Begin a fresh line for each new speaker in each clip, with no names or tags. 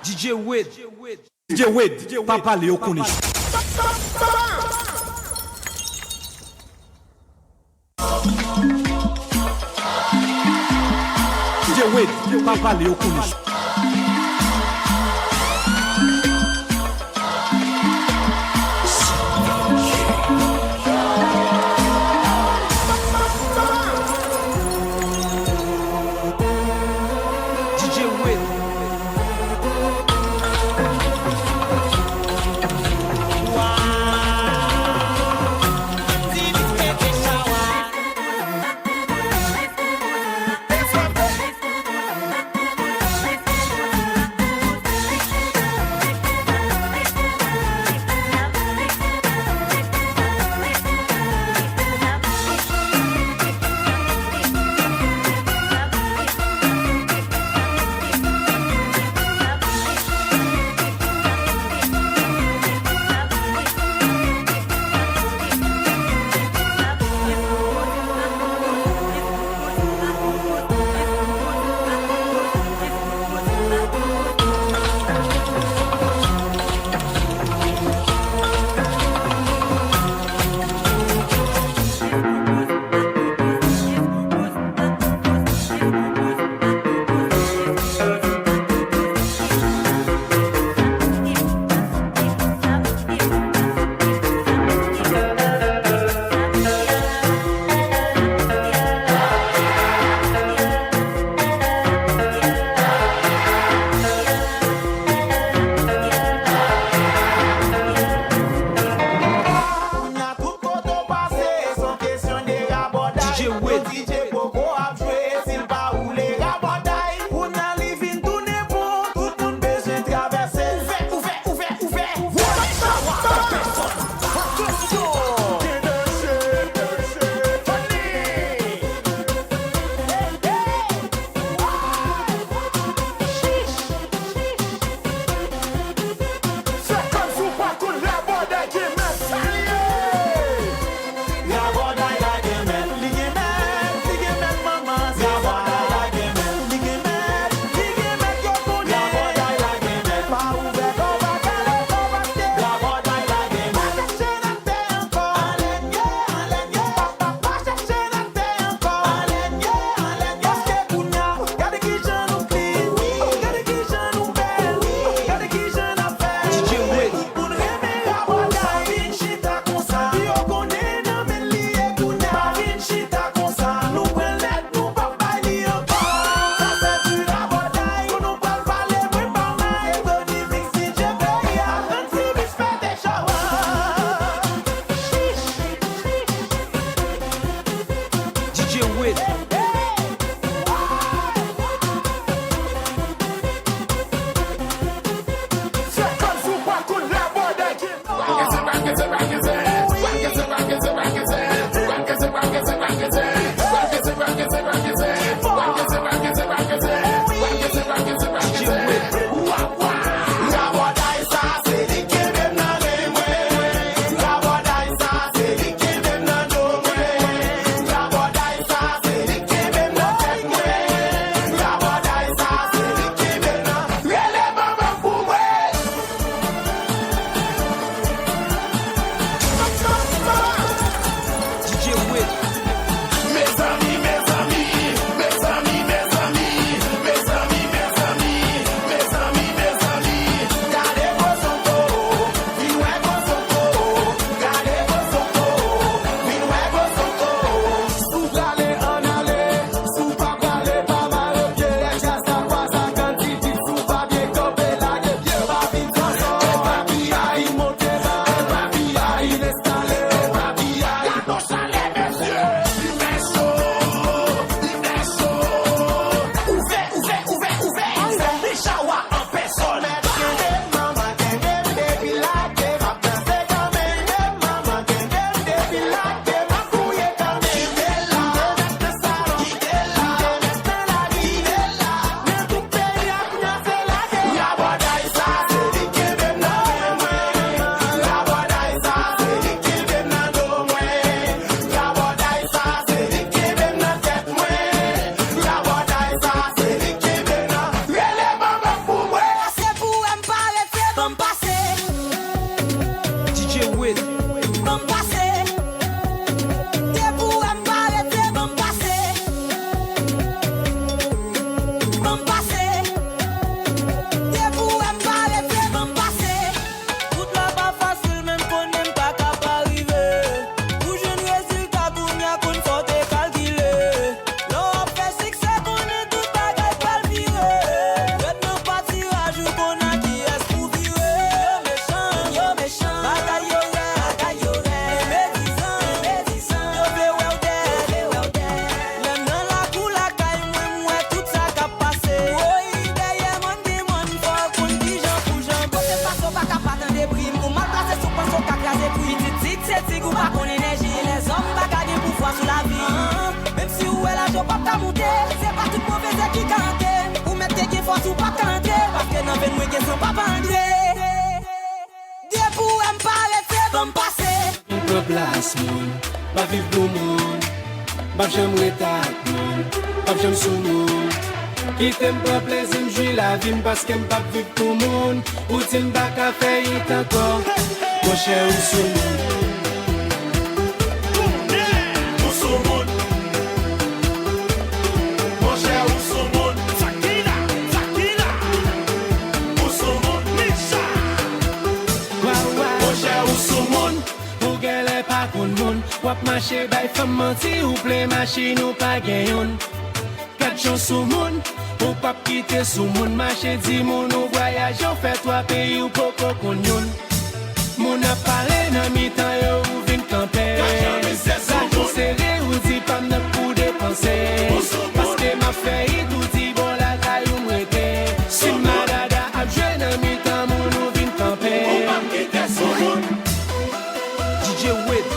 DJ Wade, Papa Léo Kounis. DJ Wade, Papa Léo Kounis.
ta monté, c'est pas tout mauvais qui cante. Ou mettre tes force ou pas canter, parce que dans le moins sans pas bandrer. Dieu pour me parler, c'est bon passer.
Pas place, moun, pas vivre pour moun, pas j'aimerais ta moun, pas j'aime sous moun. Qui t'aime pas plaisir, m'jouis la vie, parce qu'aime pas vivre pour moun. Ou t'aime pas qu'à faire it encore, mon cher ou sous moun. Wap marcher bay femme menti ou play machine ou pas gayon. Quatre jours sous moun, ou pas quitter sous moun. Marcher 10 moun ou voyage, on fait 3 pays ou poco konyon. Moun a parlé nan mi-temps yo ou vin camper. La joue serré ou dit pas n'a pour dépenser. Parce que ma fait ou dit bon la caille ou m'rete. Si ma dada a joué nan mi-temps moun ou vin camper. Ou pas quitter sous moun.
DJ Wade.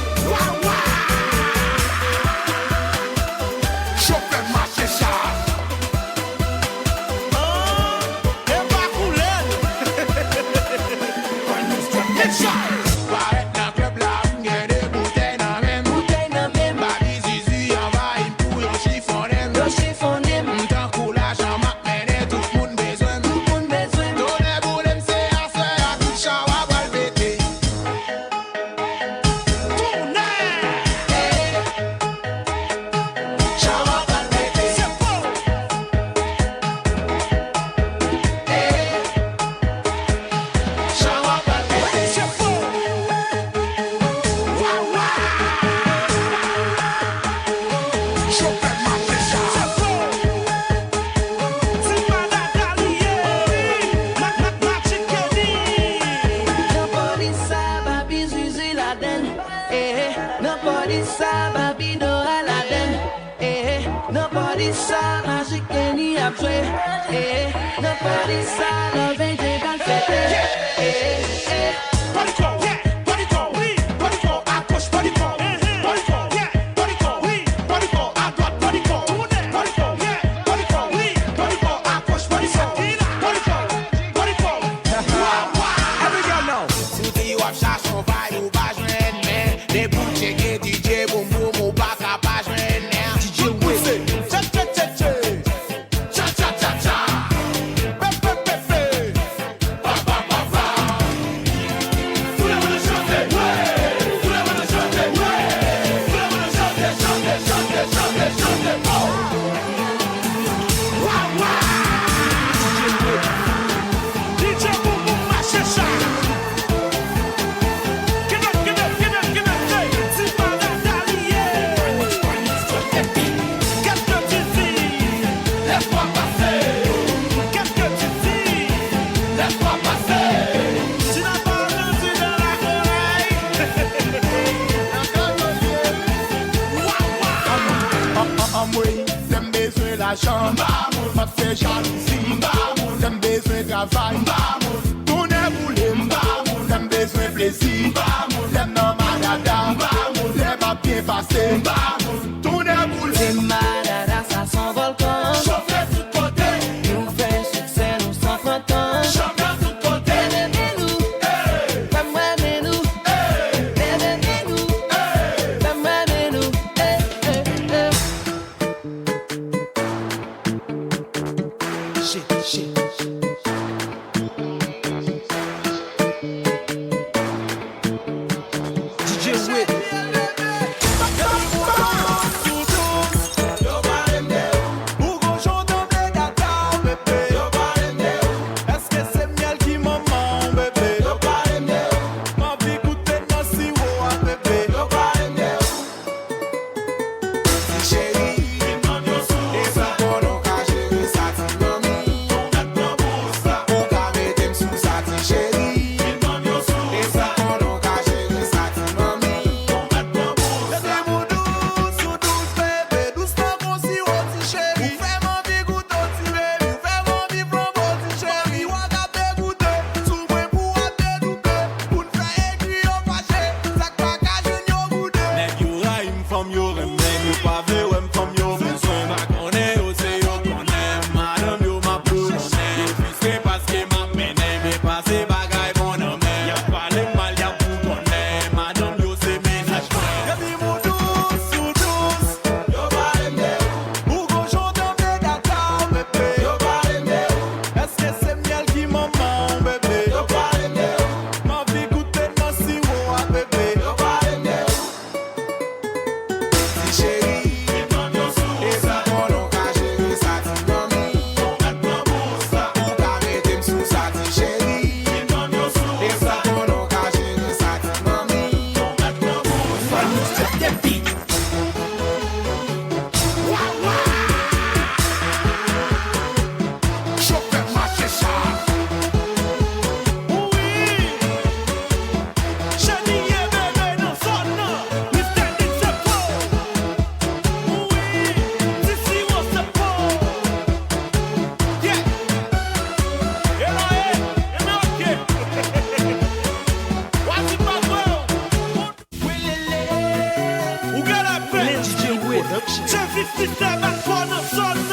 Je vis système à quoi non sonne.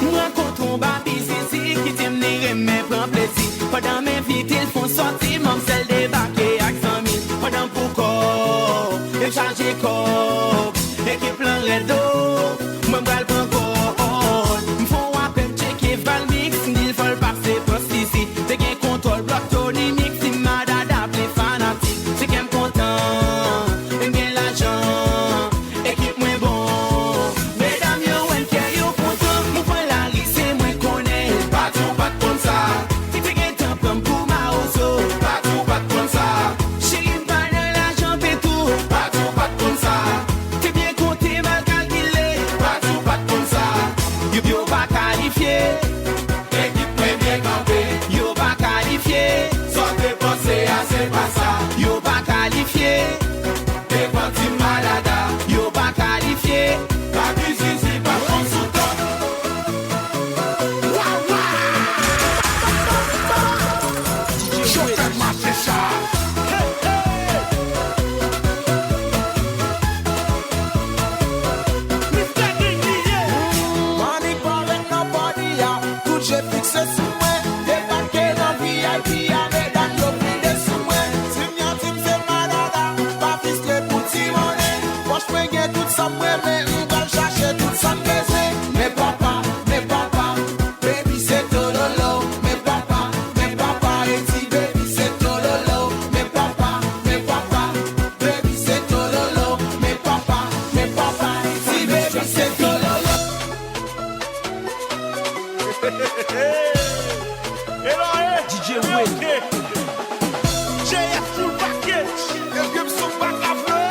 Moi contre on babi zizi qui t'aime nire mais prend plaisir. Pendant mes vies ils font sortir mon sel débarquer avec 100 000. Pendant pourquoi ils chargent corps et qui plein redo. Moi m'gal prend corps. M'font appel checker val mix il faut passer poste ici. C'est gain contrôle bloc Tony mix il m'a d'appeler fanatique. C'est qu'elle content. Bien l'argent équipe moins bon. Mesdames yo en care yo content. Mon point la lycée moi connais. Pas comme ça. Si tu gain temps pour ma osso. Pas comme ça. Chérie pas de l'argent et tout. Pas comme ça. T'es bien compté mal calculé. Pas comme ça. Yo pas qualifié. Équipe moins bien campé. Yo pas qualifié. Sans dépenser assez pas ça. Yo pas qualifié. T'es parti malada. Yo pas qualifié. Pas busy, pas consultant.
Money pouring nobody out. Tout j'ai fixé sous moi. Débarqué dans VIP avec un yo pris sous moi. Tim c'est malada. Pas ficelé pour Timonet. Poche moi gain tout ça moi mais on va chercher tout ça baiser. Mais papa, baby c'est tololo. Mais papa, et si baby c'est tololo. Mais papa, baby c'est tololo. Mais papa, et si baby c'est tololo.
DJ Wade.
JF full package. Eu give some back after.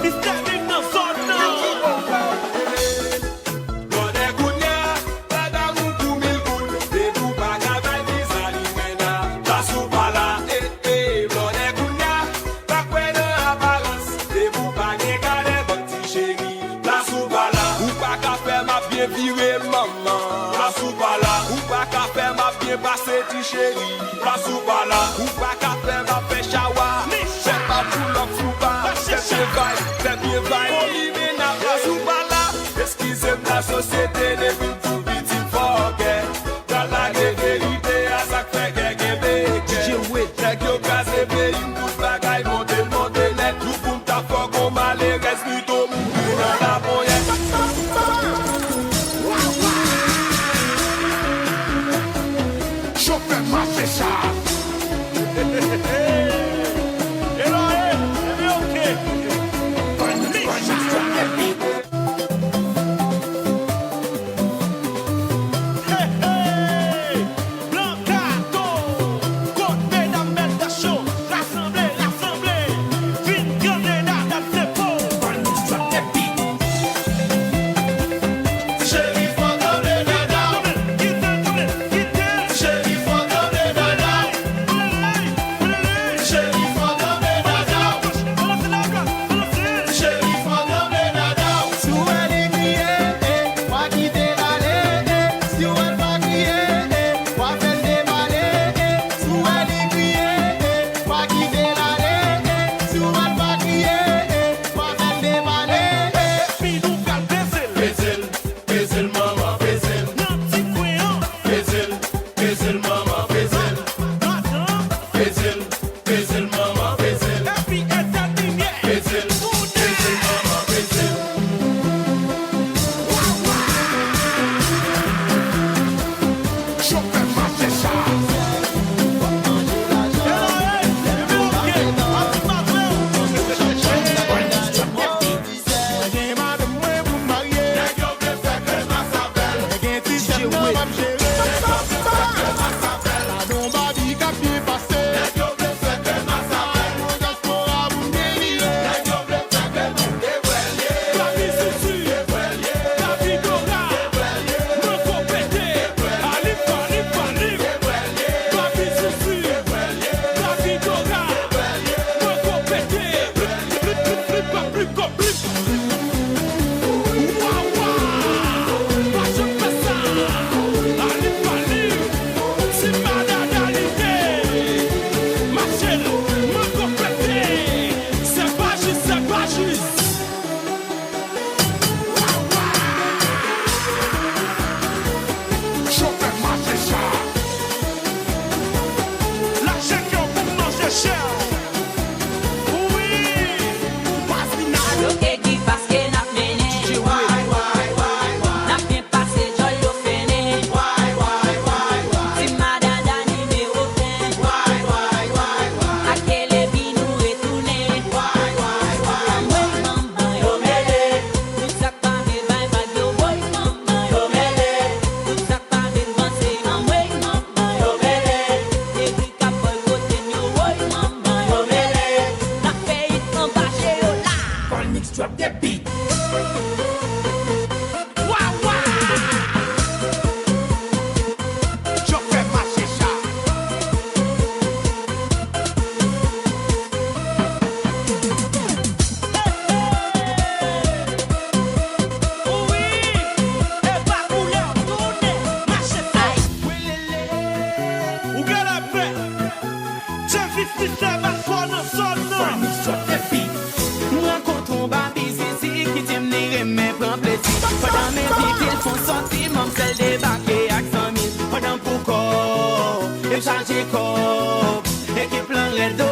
Mr. Big no son now.
Bode gounya, pada mou mil goul, de pou baga bay dizali mena, ta sou pala, bode gounya, pa kwen apparence, de pou bagye gade boti chéri, ta sou pala, ou pa ka fè ma bien vire maman, ta sou pala, ou pa ka fè ma bien passe ti chéri, ta sou pala, ou pa ka fè ma fè chawa, fè pa pou lok sou pa, fè bien vai, olimena, ta sou pala, excusez-moi la société des films pour petit forget. Dans la vérité, à ça fait quelqu'un
DJ Wade.
Check your case, pays, tout bagaille, monter, net, tout pour ta fois qu'on m'a les reste plutôt mourir dans la boyette.
Chauffeur m'a fait ça.
changer corps. Équipe plein redo,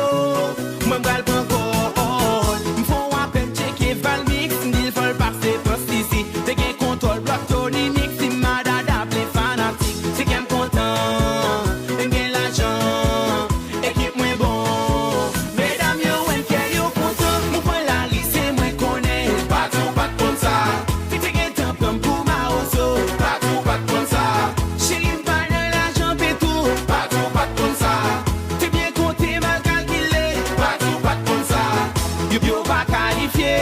moi m'bral prend corps. M'font à peine checker Valmix, il faut le passer poste ici. T'es qu'un contrôle bloc Tony Nix, si madame appelé fanatique. C'est qu'elle content, gagne l'argent, équipe moins bon. Mesdames yo, en qu'elle yo content, m'ou prend la liste, c'est moi connais. Pas comme ça, t'es qu'un temps comme pour ma osso. Pas comme ça, chérie m'pas de l'argent pis tout. Pas comme ça, t'es bien compté, mal calculé. Pas comme ça, yo pas qualifié.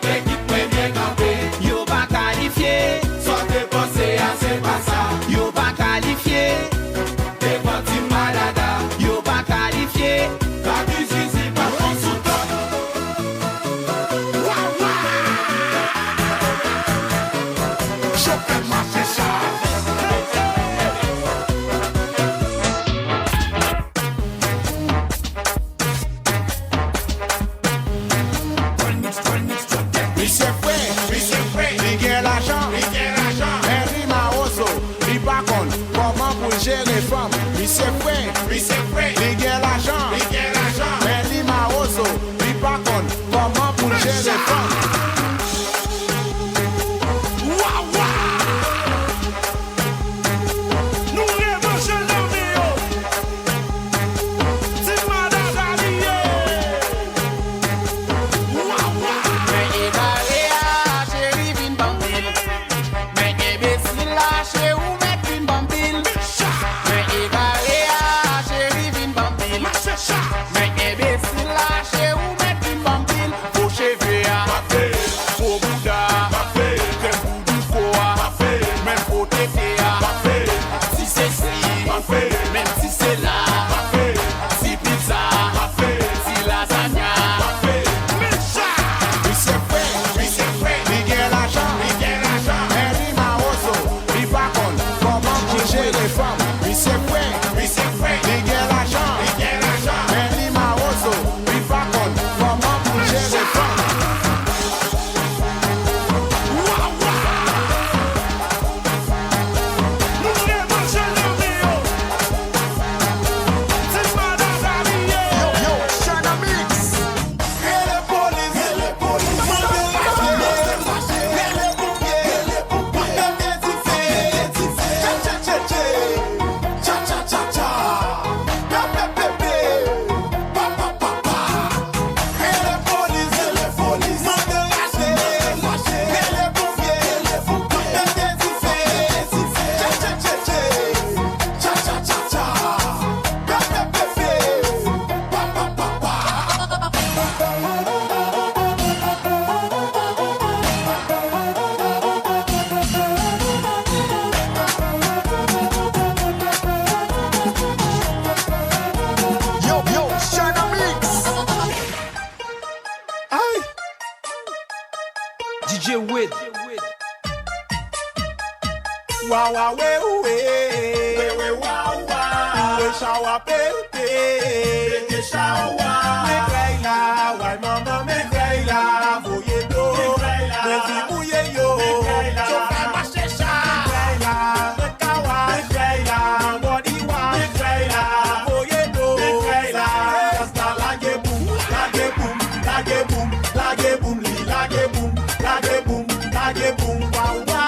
L'équipe est bien campée, yo pas qualifié. Soit dépensé, c'est pas ça. Yo pas qualifié. T'es parti malada, yo pas qualifié. Pas du zizi, pas de sous-top.
Je fais marcher ça. Oui, c'est vrai, il gagne l'argent. Henry Maoso, il pas compte comment pour gérer femme. Oui, c'est vrai, il gagne l'argent. Henry Maoso, il pas compte comment pour gérer femme. Nous remangeons l'envie. C'est madame Allié.
Mais égaré à chérie vin bambine. Mais imbécile là chez où mettre une bambine. Mais égaré à chérie vin bambine. Mais imbécile là chez où mettre une bambine. Pour cheveux à pour Bouddha. Même pour du foie. Même pour tété à. Si c'est si, même si c'est là. Si pizza, si lasagna.
Oui, c'est vrai, il gagne l'argent. Henry Maoso, il pas compte comment pour gérer les femmes. Oui, c'est vrai, il gagne l'argent. Henry Maoso, il pas compte comment pour gérer les femmes. Nous remangeons l'envie. C'est madame Allié. Yo, Chana Mix. Et les polices. Yo, Chana Mix. Aïe.
DJ Wade.
Wa wa we shawa pepe shawa me kreila wa mama me kreila voye do me zibuye yo so ka marche sha kreila me kawa me kreila body wa me kreila voye do me kreila just lage boom li lage boom wa wa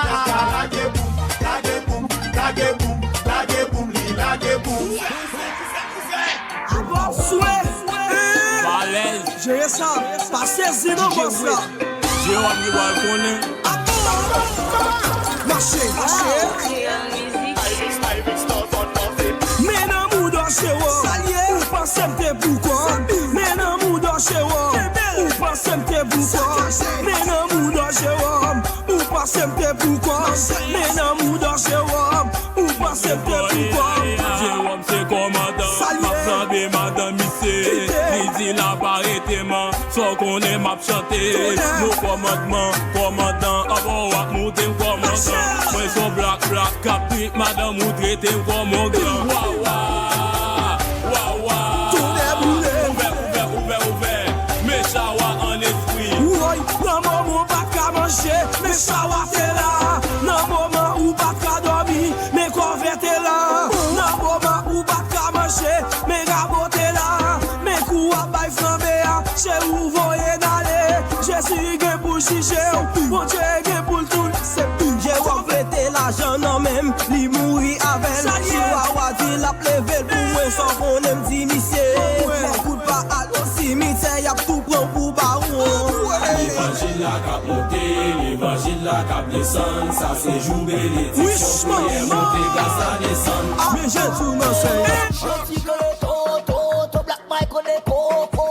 lage boom li lage boom.
J'ai ça, passez zéro comme ça.
J'ai envie de connaître.
Marchez. Mais non, mou dans chez vous. Ou pensez que t'es pourquoi. Mais non, mou dans chez vous. Ou pensez que t'es pourquoi. Mais non, mou dans chez vous. Ou pensez que t'es pourquoi. Mais non, mou dans chez vous. Ou pensez que t'es pourquoi.
Jérôme c'est commandant, m'a flambé madame Missé. Lizzie la parité-man, sans qu'on ait m'a chanté. Nos commandant, avant ou à monter commandant. Moi son black, capri, madame ou traité commandant. Waouh.
Tout déboulé.
Ouvert, mais chawa en esprit.
Oui, non, maman, pas qu'à manger, mais chawa t'es là. Non, maman, ou pas qu'à dormir, mais qu'on fait t'es là. Non, maman, ou pas qu'à manger. Bon Dieu gen pou l'toul, c'est tout. J'ai reflété l'argent non même, li mouri avec. Si wawa di la plevel pou mwen sans qu'on aime d'initier. Mon coup de pas à l'au cimetière, y'a tout prend pour baron.
L'évangile la cap monter, l'évangile la cap descendre, ça c'est jour bénédiction. Prière monter, grâce à descendre.
Mais j'ai tout m'en fait.
Black Mike on the coco,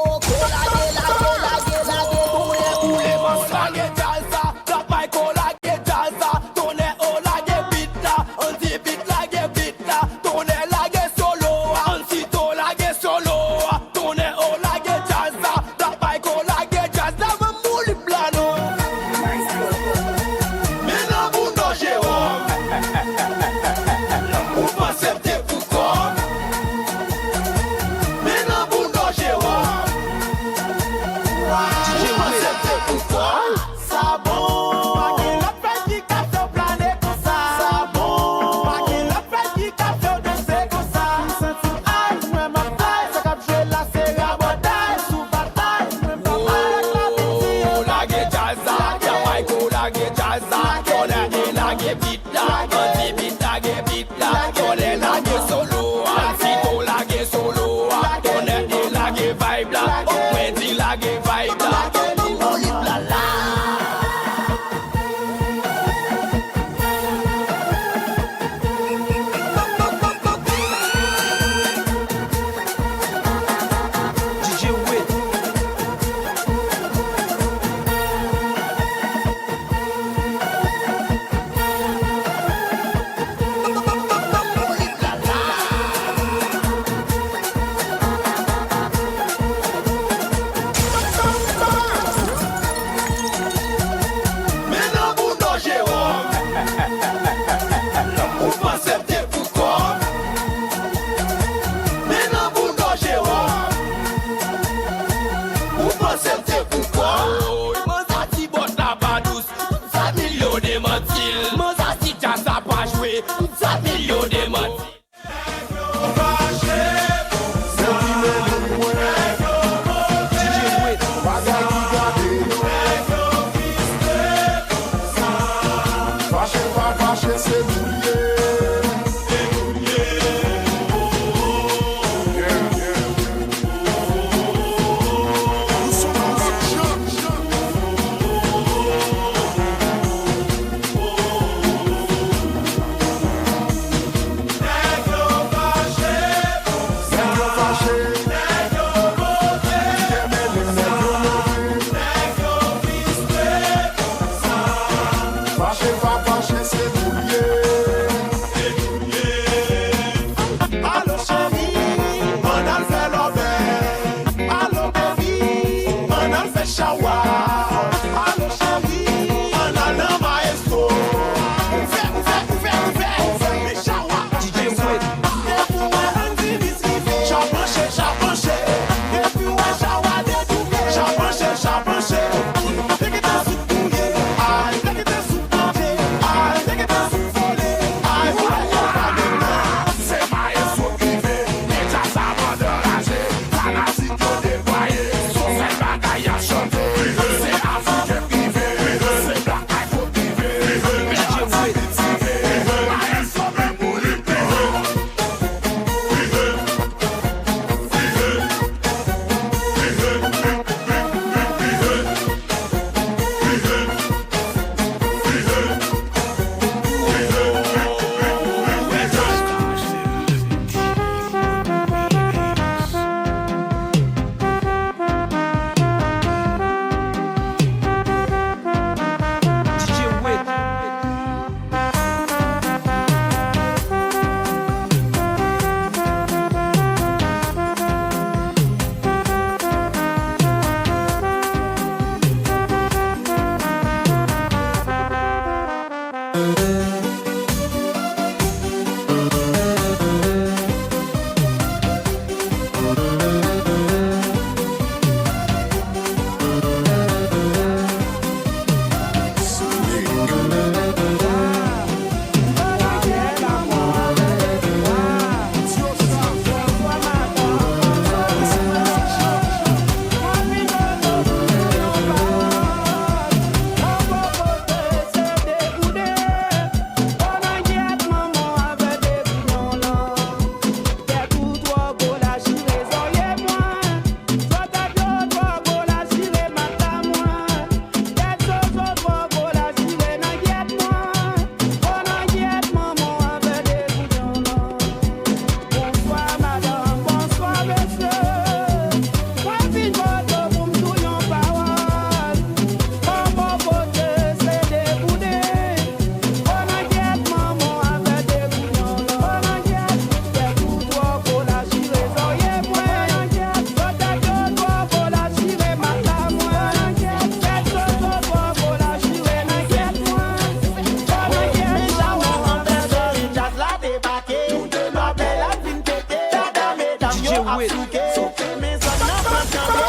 Wait.
Souke me zon nan pran kande.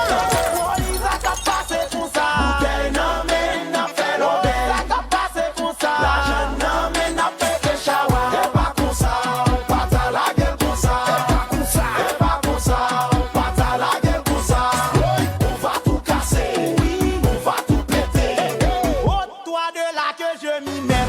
Police a ka pase pou sa. Bouteille nan men nan fe robel. A ka pase pou sa. La jen nan men nan fe de chawa. E pa kon sa, on pata la gueule kon sa. E pa kon sa, e pa kon sa, on pata la gueule kon sa. On va tout casser, on va tout péter. Oh, toi de là que je m'y mets.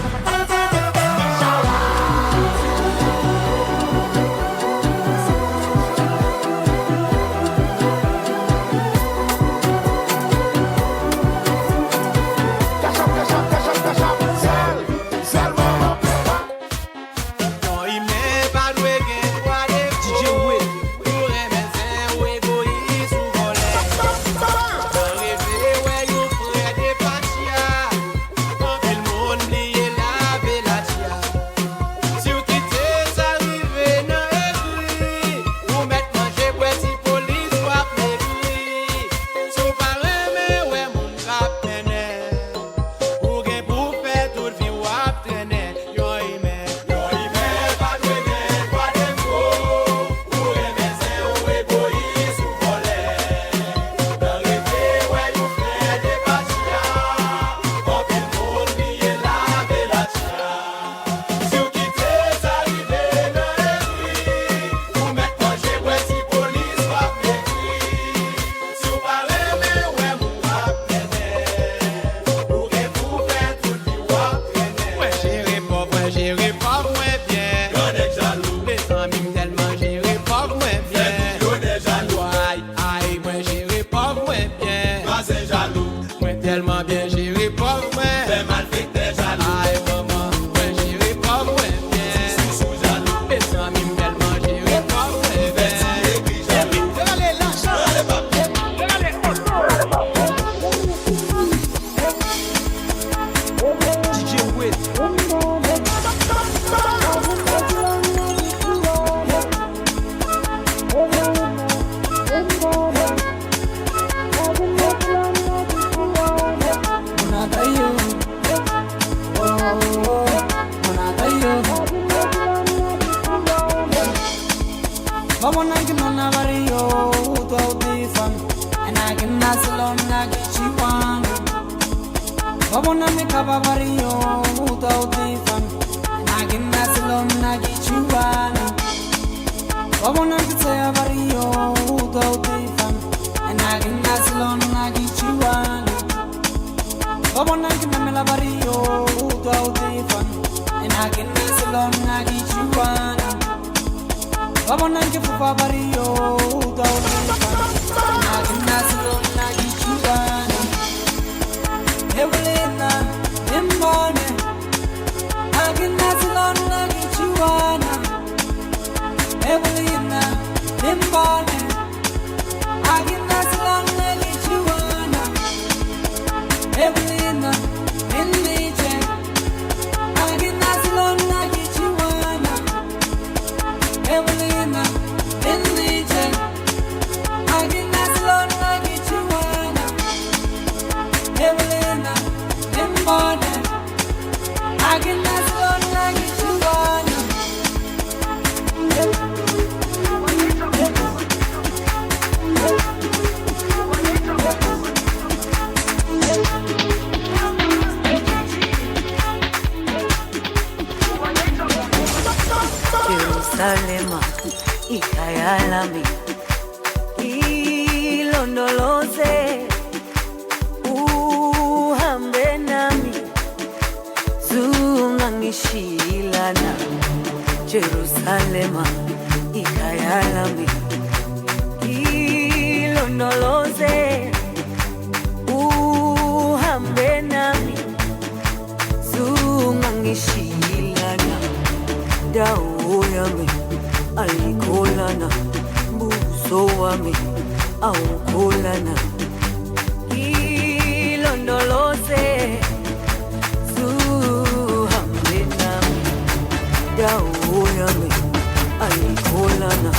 Jerusalema ikayalami ilondoloze uhambe nami zungangishilana Jerusalema ikayalami ilondoloze uhambe nami zungangishilana dawo yami alikholana buso wami awukholana ilondoloze zuhambe nami dawo yami alikholana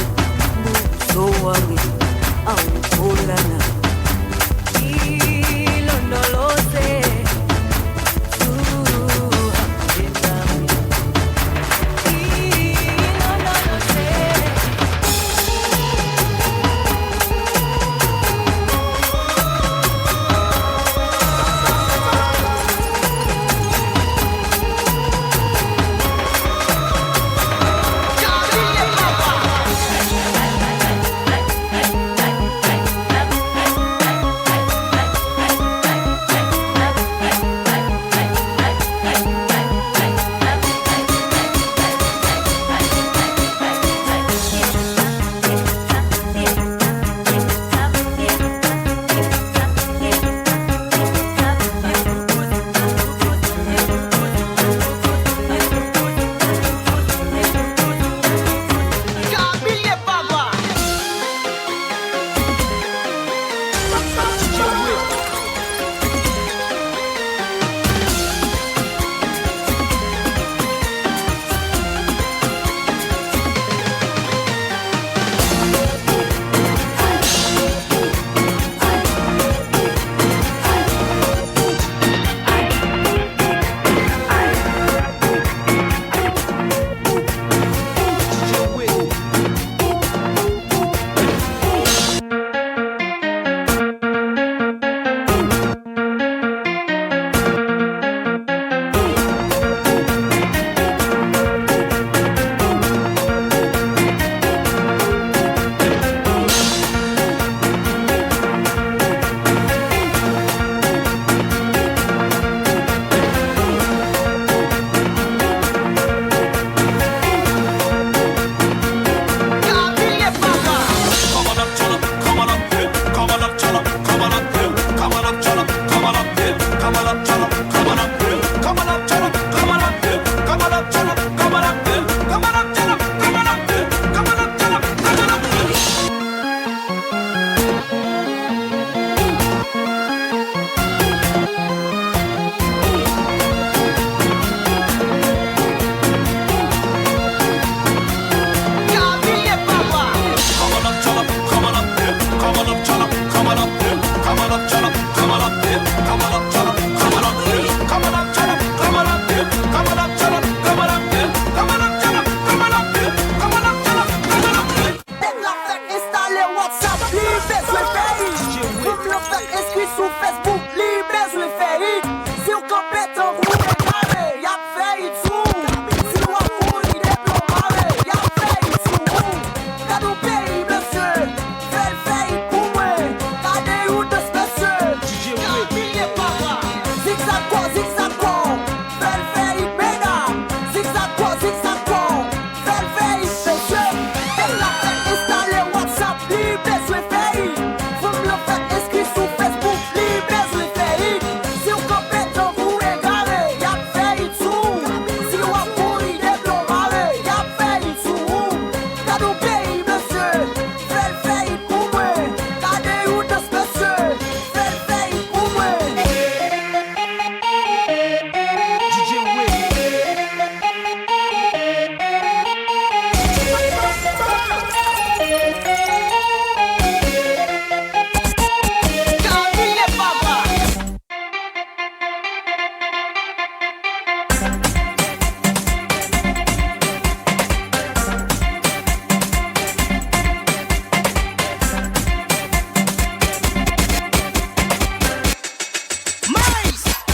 buso wami awukholana ilondoloze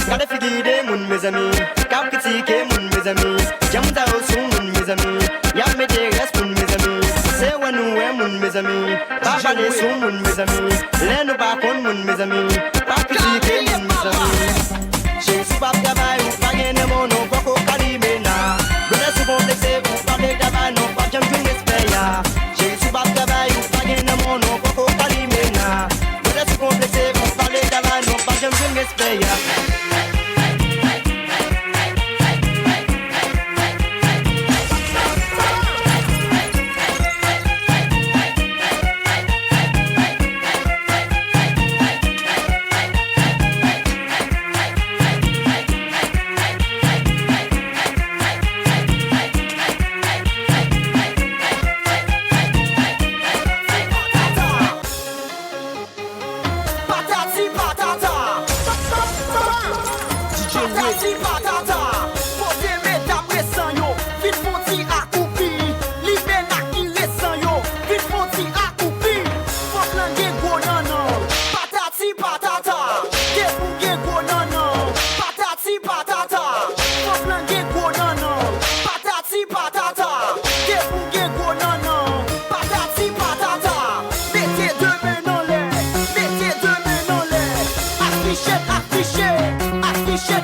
Gade figide moun mes amis, kap kritike moun mes amis, jam ta sou moun mes amis, yap mete res moun mes amis, se wè nou wè moun mes amis, pa pale sou moun mes amis, lè nou pa kon moun mes amis, pa kritike moun mes amis. Che sou pap travay ou pa gen mon non pa ko kalime na, brother sou komplekse ou pa de travay non pa jam fin respect ya. Che sou pap travay ou pa gen mon non pa ko kalime na, brother sou komplekse ou pa de travay non pa jam fin respect ya.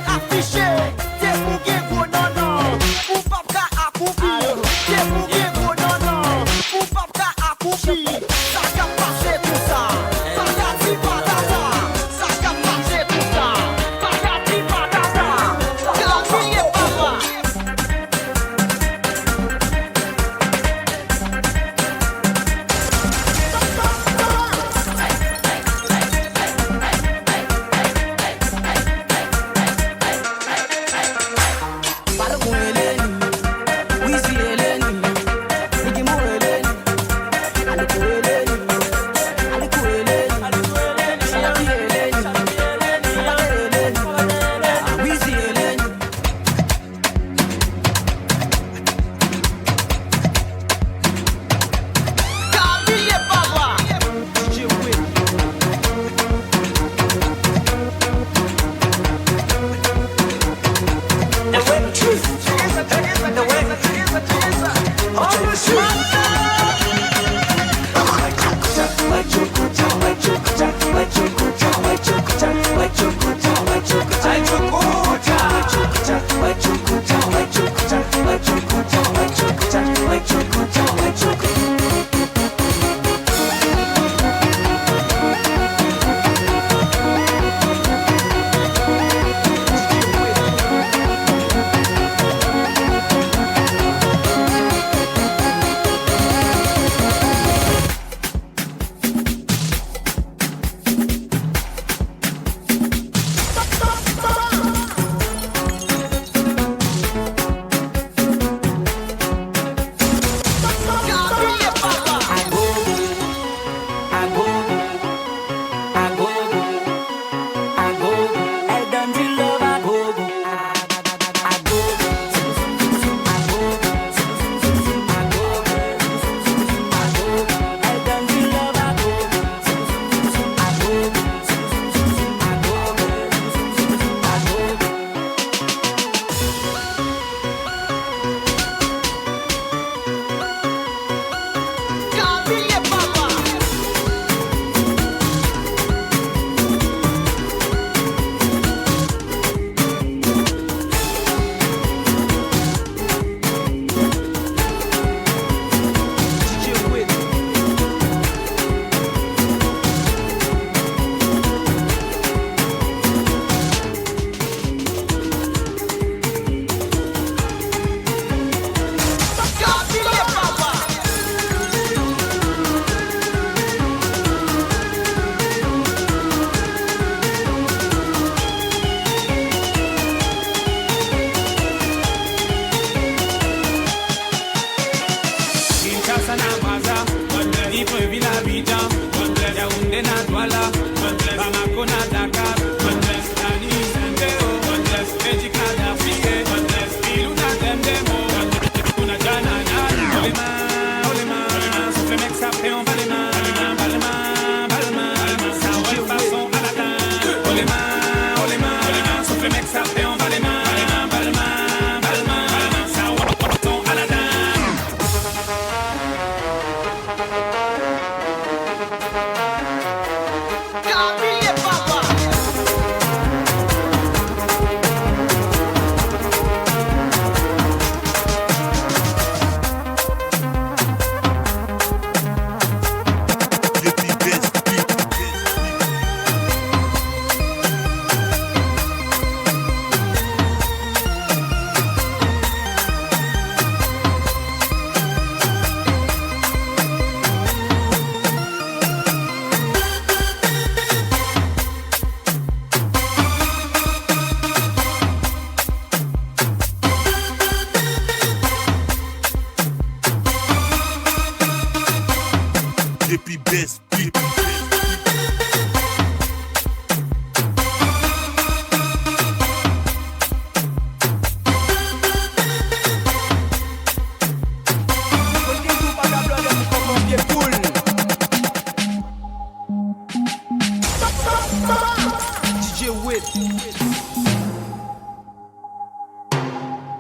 Affiché,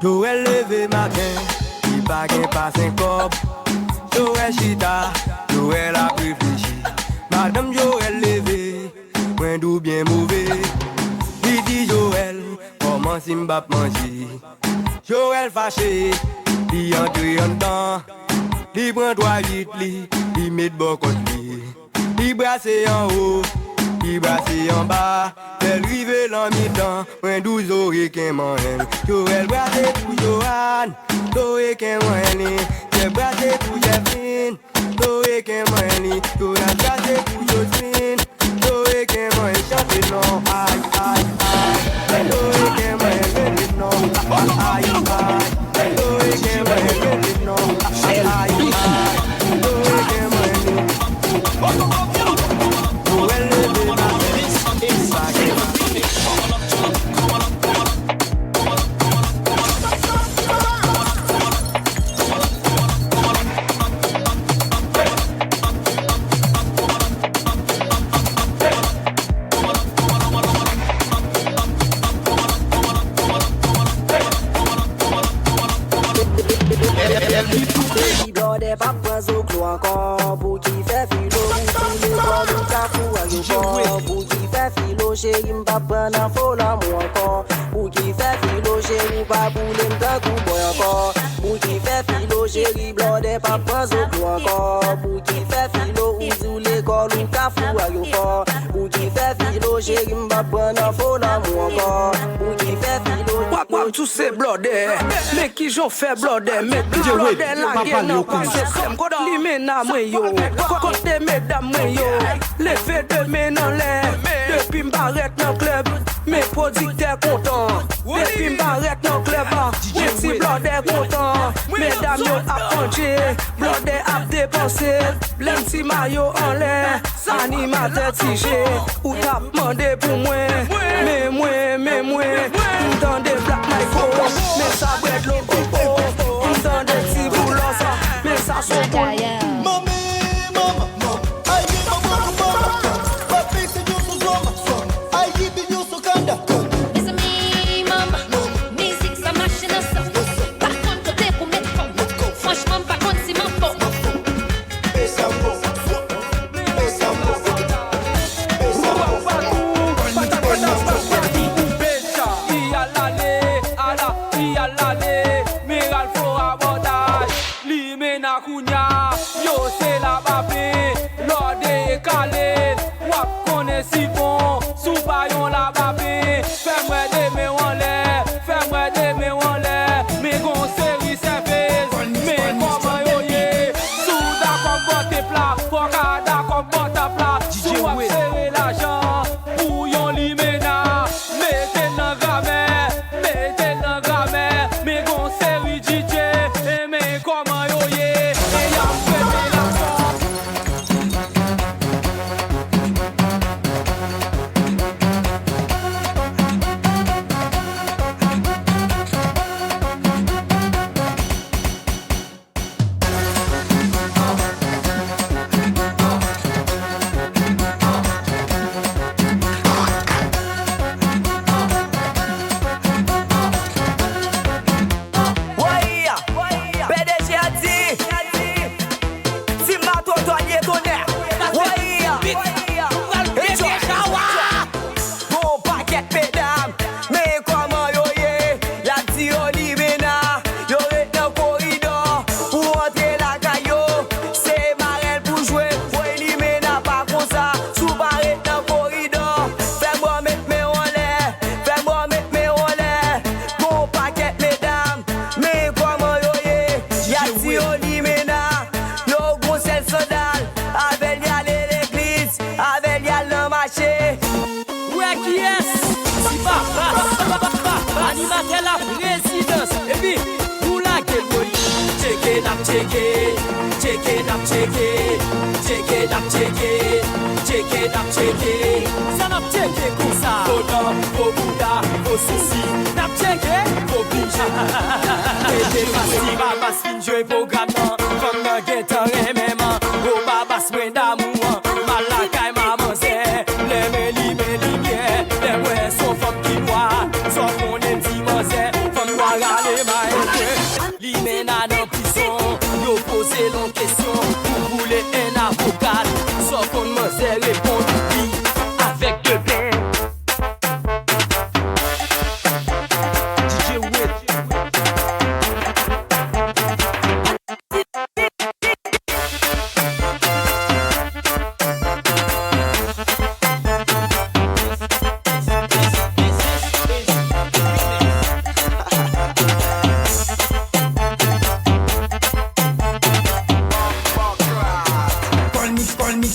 Joël levé matin, il pas gain pas 5 cob. Joël chita, Joël a réfléchi. Madame Joël levé, point d'où bien mauvais. Il dit Joël, comment si m'bap manger? Joël fâché, il entre en dedans. Il prend 3 vite, il met de bon côté. Il brasse en haut, il brasse en bas. Elle rive l'en mi-temps, point 12 oreilles qu'un moyen. Joël brasse pour Johan, oreilles qu'un moyen. J'ai brassé pour Jeffrine, oreilles qu'un moyen. Joël brasse pour Josephine, oreilles qu'un moyen. Chantez non, aïe, aïe, aïe. Oreilles qu'un moyen, non, aïe, aïe. Oreilles qu'un moyen, non, aïe, aïe. Oreilles qu'un moyen. Joël levé ma tête, il va gagner.
Des papas au clou encore pour qui fait philo tous les corps du cafou à l'eau pour qui fait philo chéri m'papa n'a faut l'amour encore pour qui fait philo chéri pas bouler m'ta coup boy encore pour qui fait philo chéri blanc des papas au clou encore pour qui fait philo tous les corps du cafou à l'eau pour qui fait philo chéri m'papa n'a faut l'amour encore pour qui fait philo
Wap tous ces blodés, mais qui j'en fait blodé, mais qui blodé la gueule n'a pas c'est comme li mena moi yo, côté mesdames moi yo, les faits de men en l'air, depuis m'barrette dans club, mes producteurs contents, depuis m'barrette dans club, j'ai si blodé content, mesdames yo a punché, blodé a dépensé, l'aime si maillot en l'air, animateur tigé, ou t'as demandé pour moi, mais moi, dans des black Michael, mais ça brûle l'eau, dans des petits boulons, mais ça sont bons. Yo c'est la babé, l'ordre calé, wap connaît si bon, sous baillon la babé, fais-moi des mains en l'air, fais-moi des mains en l'air, mais gon série service, mais comment yo yé, sous d'accord botte plat, faut qu'à d'accord botte plat, sous wap serrer l'argent, pour yon limena, mettez dans grammaire, mais gon série DJ, et mais comment yo yé. Ça n'a pas comme ça. Au nom, au Bouddha, au souci, n'a pas au pincha. Et facile, Baba Spin jouer programme, comme un guetteur et même, au Baba Spin d'amour, Malakai maman c'est, les lumières, les ouais sont femmes qui noient, soit qu'on est dimanche, femme noire
râler ma li mène à dans prison, yo pose l'on question, pour rouler un avocat, sauf qu'on me sait répondre oui avec deux pains. DJ Witt.
Call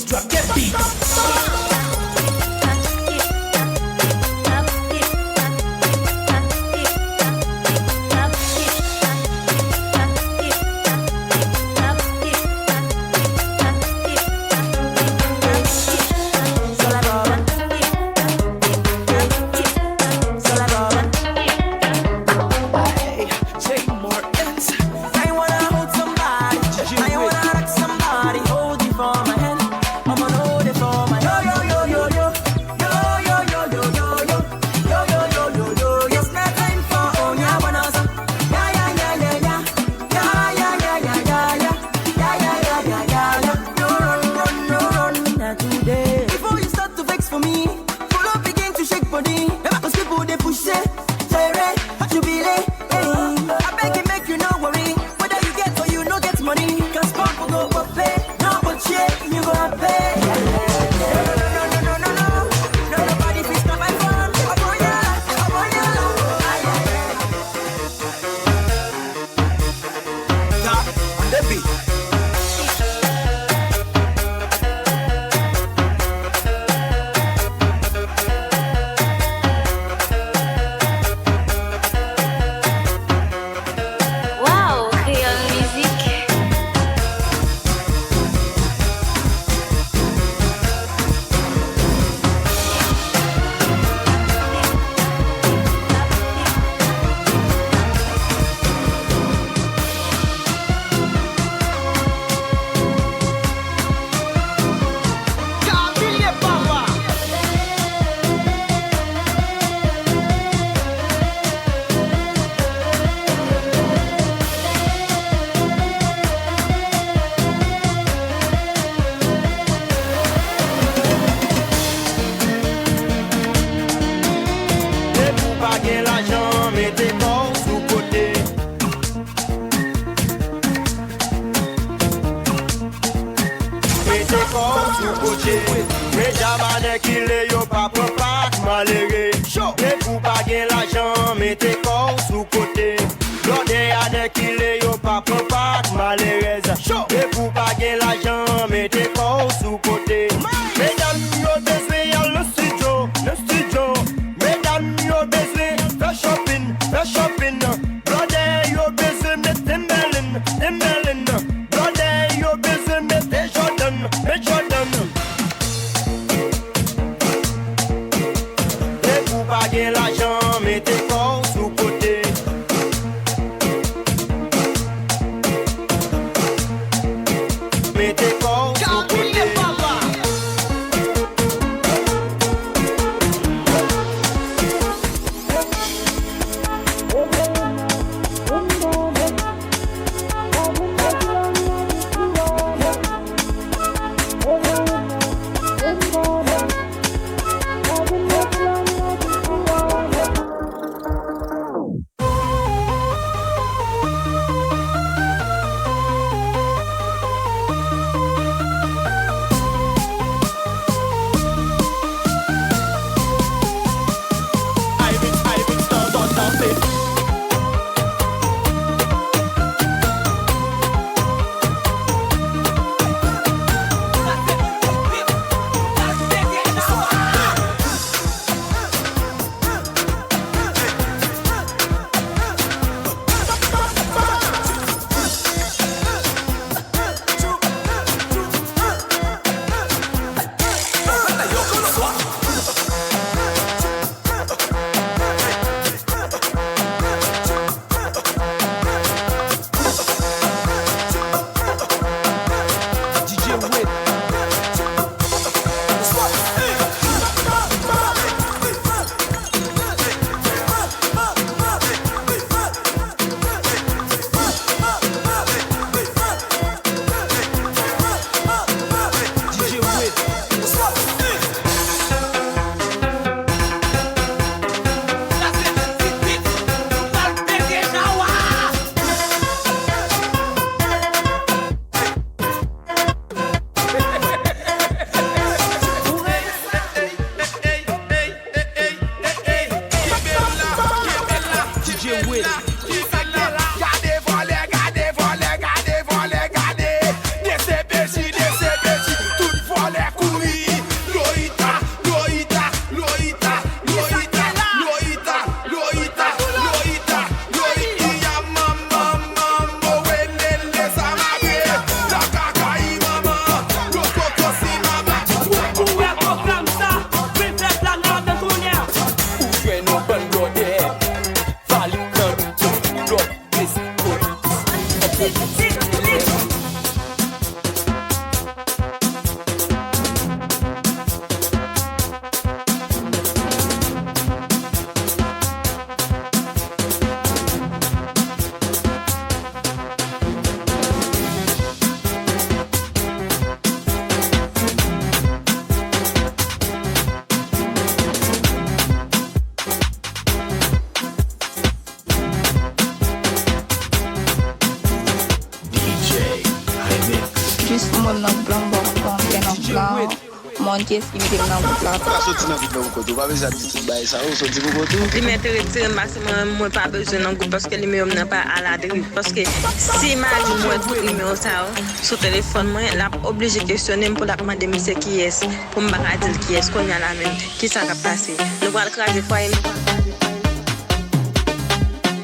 Monte si mi nan bout la.
Pas sorti nan bout nan koto, pas besoin de bail ça, on sorti pour koto.
Li mette retire maximum moi pas besoin nan groupe parce que li même n'a pas à la dérive parce que si mari moi numéro ça sur téléphone moi l'a obligé questionner pour la demander monsieur qui est pour me pas dire qui est qu'on y a la même qui ça va passer. Nous va le craser foyer.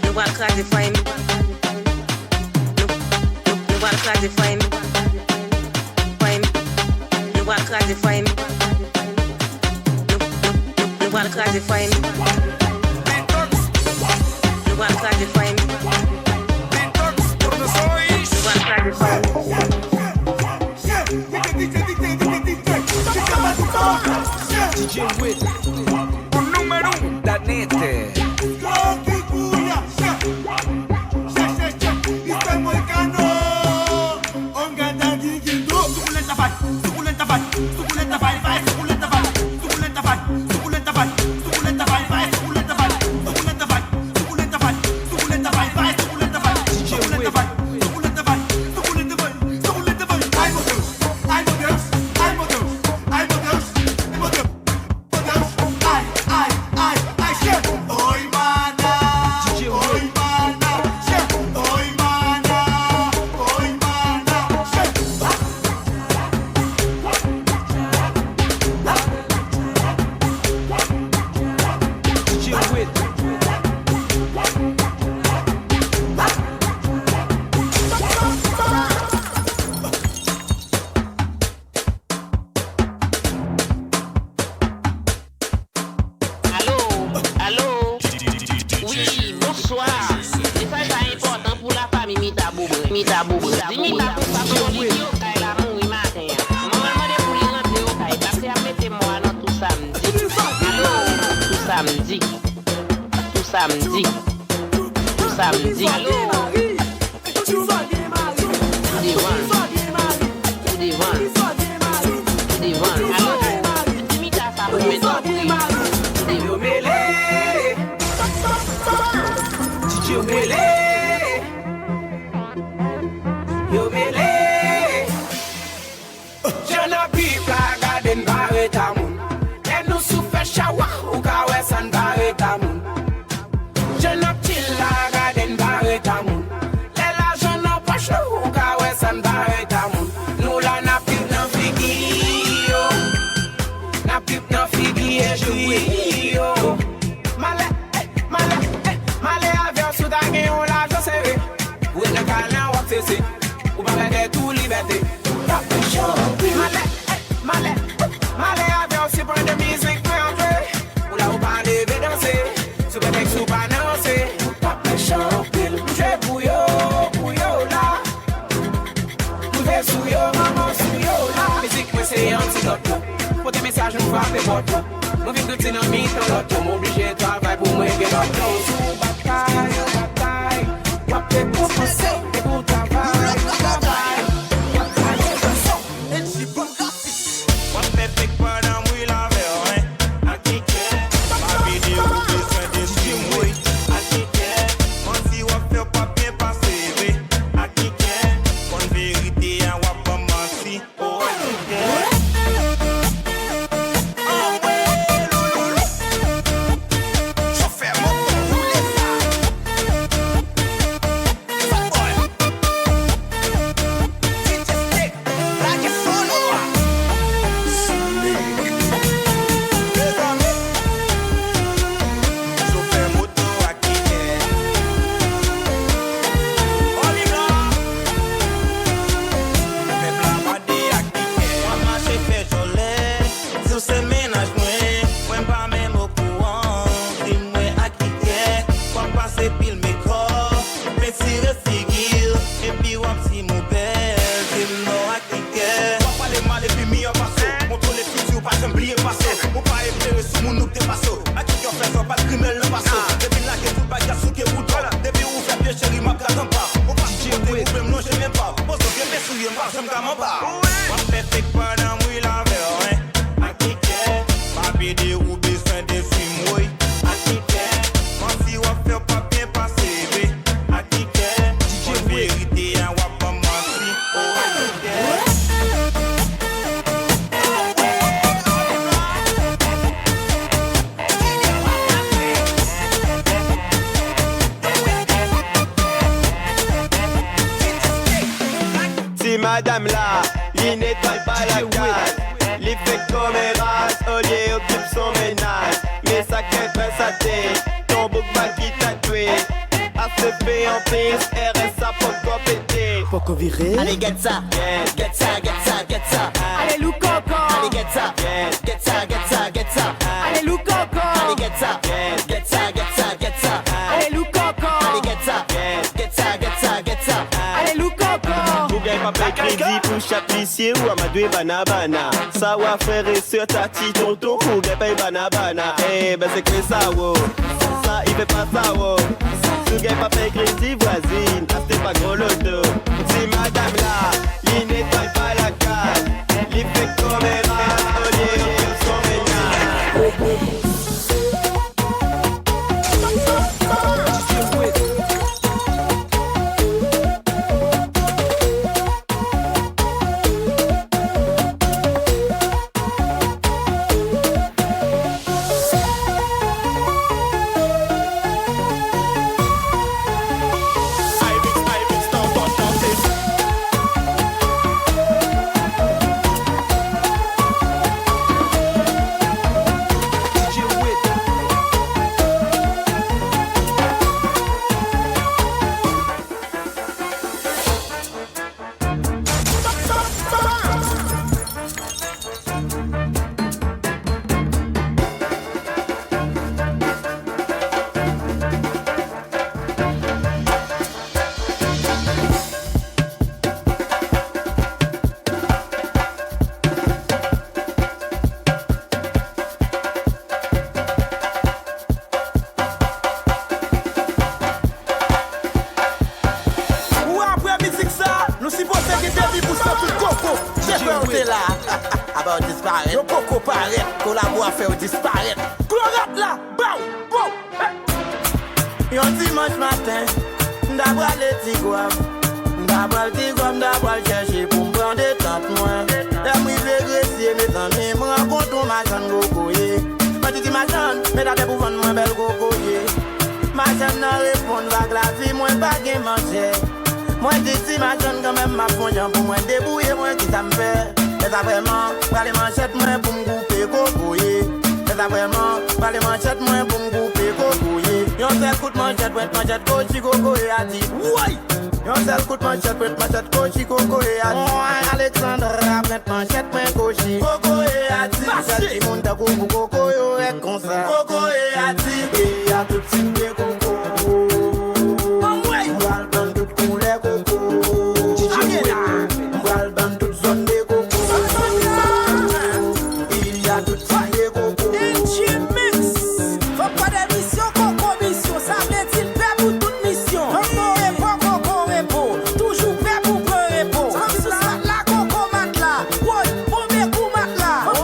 Nous va le craser foyer. Nous va le craser foyer. Nous va le craser foyer. Nous va le craser foyer. Nous va le craser foyer. Nous va le craser foyer.
DJ Wit, un número da nete.
passo. A qui qui fait ça, pas de criminel le passo. Depuis là, que tout bagarre sous qui roule. Depuis où fait bien chérie, ma carte en pas. On va chier, ou même non, je même pas. Bon, ça vient bien souiller, moi, j'aime qu'à m'en pas. On fait tes pas dans oui, la verre, hein. A qui est, ma bébé ou besoin de suivre, oui. A qui est, moi si on fait pas bien passer, oui. A qui est, on vérité, on va pas mentir. Oh, a qui est.
Si madame là, il nettoie pas la case, il fait commérace, au lieu occupe son ménage. Mais ça qu'est sa tête, ton bouc qui t'a tué. ACP en piste, RSA pour péter.
Poco viré.
Allez, get ça, get ça, get ça, get ça.
Allez, Lou Coco.
Allez, get ça, get ça, get ça, get ça.
Allez, Lou Coco.
Allez, get ça, get ça, get ça, get ça.
Allez, Lou Coco.
Allez, get ça, get ça, get ça, get ça.
Allez, Lou Coco.
Vous gagnez pas payer crédit pour chaque lycée ou amadoué banabana. Ça va frère et sœur, tati, tonton, vous gagnez pas banabana. Eh ben c'est que ça, wow. Ça, il fait pas ça, wow. Vous gagnez pas payer crédit, voisine, achetez pas gros loto. Si madame là, il nettoie pas la case, il fait commérace, au lieu de son ménage.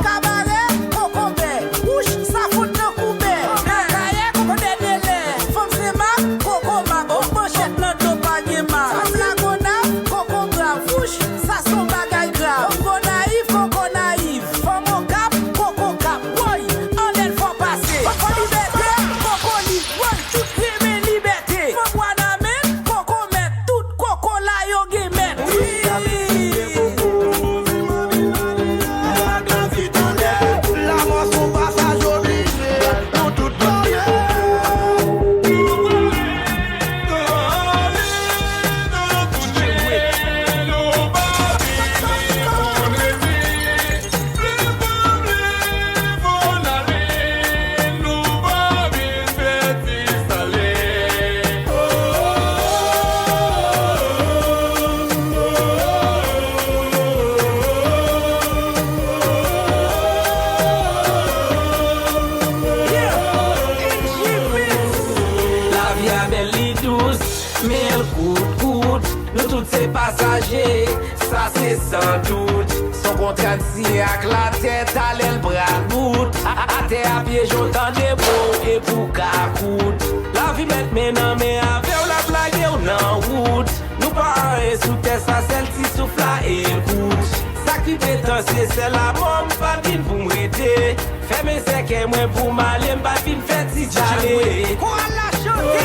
Cabaret, coco, bouche, ça fout de coubert. Cahier, coco, dernier l'air. Femme
le coûte. Nous tous ces passagers, ça c'est sans doute. Son contrat de signer avec la tête, allait le bras de bout. À terre à pied, j'entends des mots et pour qu'à coûte. La vie met maintenant, mais avec la blague ou non route. Nous pas et sous terre, ça celle qui souffle et écoute. Ça qui pétance, c'est la bombe, pas vine pour m'aider. Fais mes secs et moi pour m'aller, pas vine fait si j'allais. Quoi la chanter?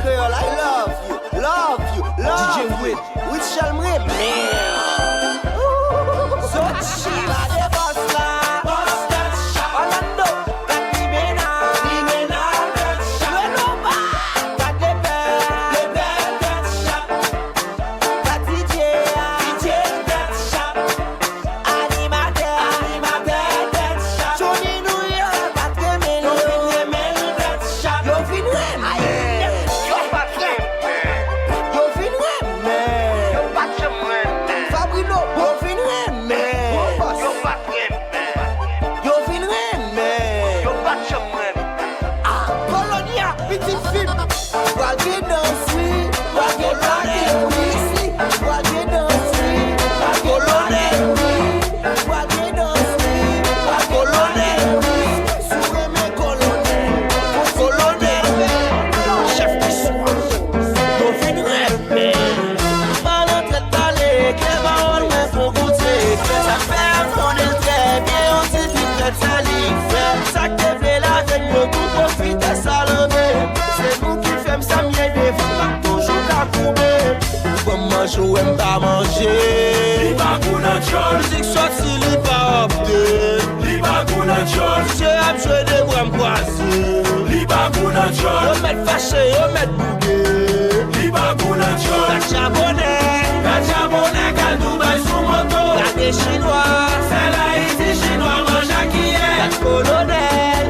Creole, I love you, love. Pas l'entrée de palais, que paroles me font goûter. Ça fait qu'on est très bien, on s'est dit que ça l'y ça que fait la veille, le tout profite à Salomé. C'est nous qui faisons ça, mieux des fois, toujours qu'à couper. Comme manger ou aime pas manger.
Liba Kuna John.
Musique sortie, liba opté.
Liba Kuna John.
J'ai abjoué des bras m'poisser.
Liba Kuna John.
Yo met fâché, yo met bougué.
Liba Kuna John.
La
Gabonais, qu'à Dubaï sous moto.
La des chinois.
C'est l'Haïti chinois, mange à qui est.
La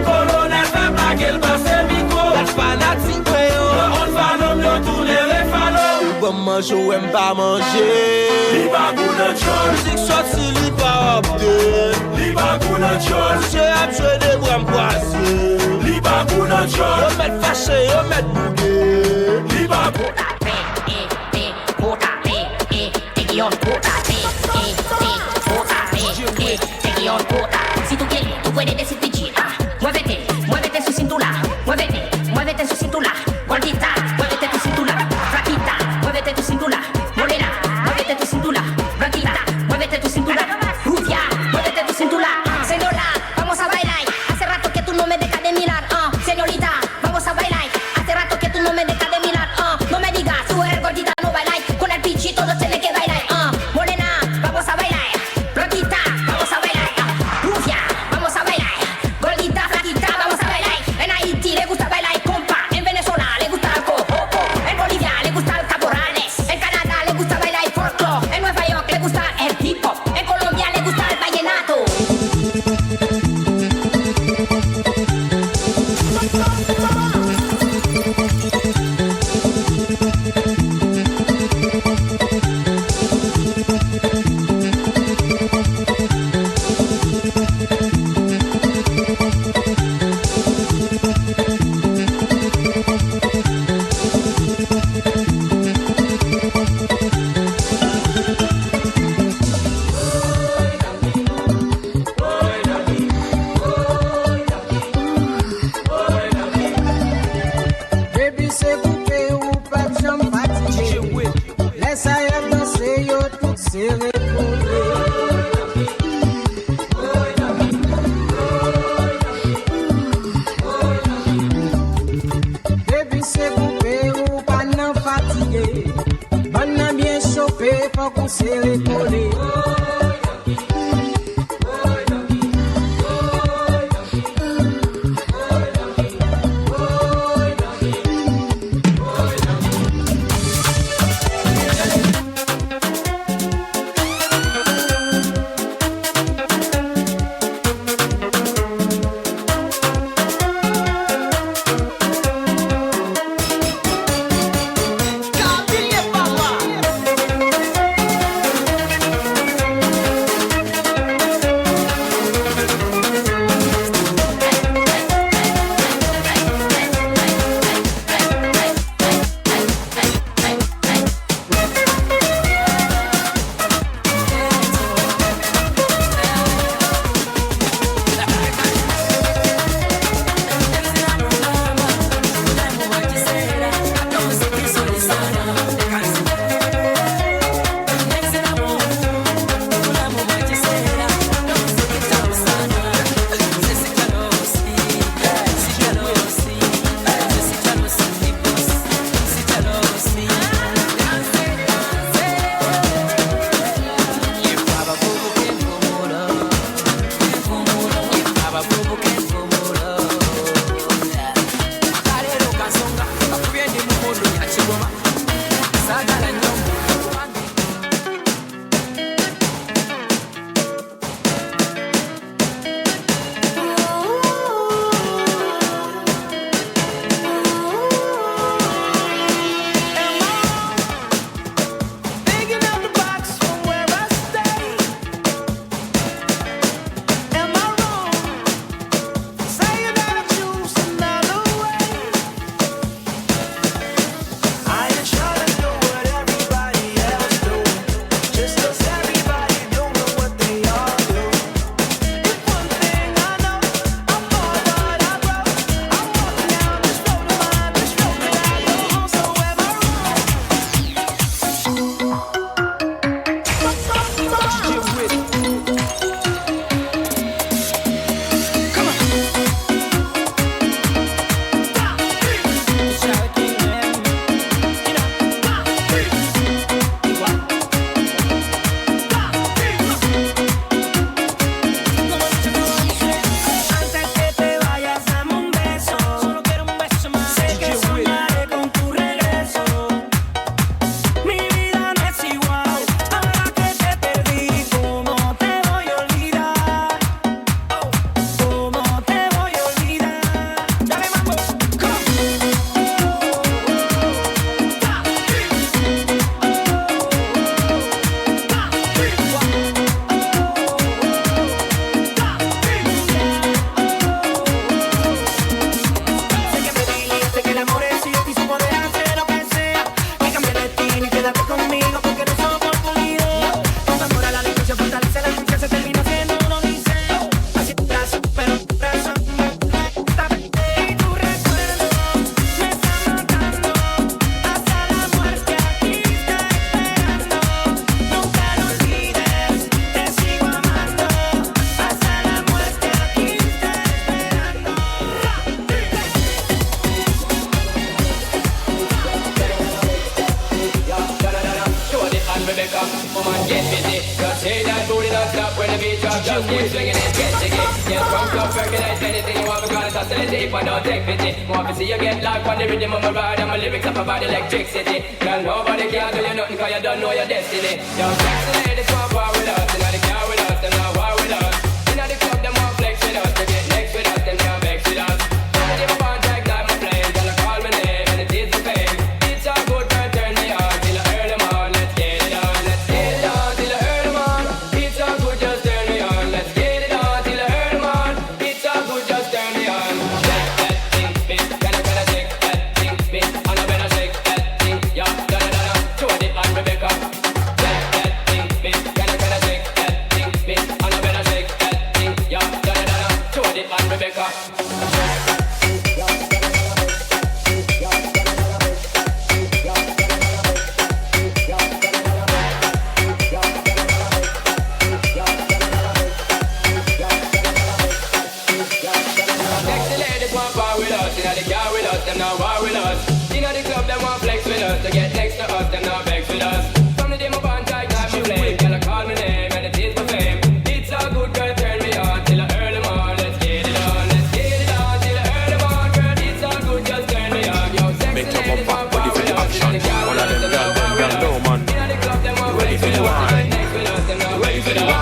colonel
fait blaguer le passé micro.
La fanatique,
on va nommer tourner les fallons.
Bon manger ou aime pas manger.
Liba Kuna John.
Musique sortie, liba opté.
Liba Kuna John.
J'ai abjoué des bras m'poisser.
Liba Kuna John.
Yo met fâché, yo met bougué.
Liba
Si tú quieres, tú puedes decir pichita. Muévete su cintura. Muévete su cintura. Gordita, muévete tu cintura. Flaquita, muévete tu cintura. Morena, muévete tu cintura. Blanquita, muévete tu cintura. Rubia, muévete tu cintura. Señora, vamos a bailar. Hace rato que tú no me dejas de mirar. Señorita, vamos a bailar. Hace rato que tú no me dejas de mirar. No me digas, tú eres gordita, no bailar. Con el pichi todo tiene que bailar. Morena, vamos a bailar. Blanquita, vamos a bailar. Rubia, vamos a bailar. Gordita, flaquita, vamos a bailar. En Haití le gusta bailar compa. En Venezuela le gusta el coco. En Bolivia le gusta el caporales. En Canadá le gusta bailar el folclore. En Nueva York le gusta el hip hop. En Colombia le gusta el vallenato.
Baby, c'est coupé ou pas de jambes fatiguées. Laisse ailleurs danser, yo tout serré Baby, c'est coupé ou pas non fatigué. Bonne n'a bien chauffé, faut qu'on serré collé.
and Rebecca. Woman, get busy. Just say that booty don't stop when the beat drop. Just keep swinging it, get jiggy. Get drunk up, percolate anything you want because it's hostility. But don't take pity. Want to see you get live on the rhythm of my ride and my lyrics up about electricity. Girl, nobody can do you nothing because you don't know your destiny. Yo, sexy ladies want war with us. They know they care with us, they know war with us. You know the club, them want flex with us. They get next with us, them can't vex with us. Don't give a contact like my flame. Tell her call my name and it is the fame. It's a good girl, turn me on till I earn them on. Let's get it on, let's get it on till I earn them on. It's a good, just turn me on. Let's get it on till I earn them on. It's a good, just turn me on. Shake that thing, bitch. Can I shake that thing, bitch? And I better shake that thing, yeah. Da-da-da-da. Show it on Rebecca. Shake that thing, bitch. Can I shake that thing, bitch? And I better shake that thing, yeah. Da-da-da-da. Show it on Rebecca. Sexy ladies want war with us, you know they care with us, them not war with us. You know the club, them want flex with us, they get next to us, them not vex with us. From the day my band tight, like my flame, girl I call my name and it is my fame. It's a good girl, turn me on till I earn them on. Let's get it on, let's get it on till I earn them on. Girl, it's a good, just turn me on. Yo, sexy ladies want war with us, you know they care with us, them not war with us. You know the club, them want flex with us, they get next with us, them not vex with us.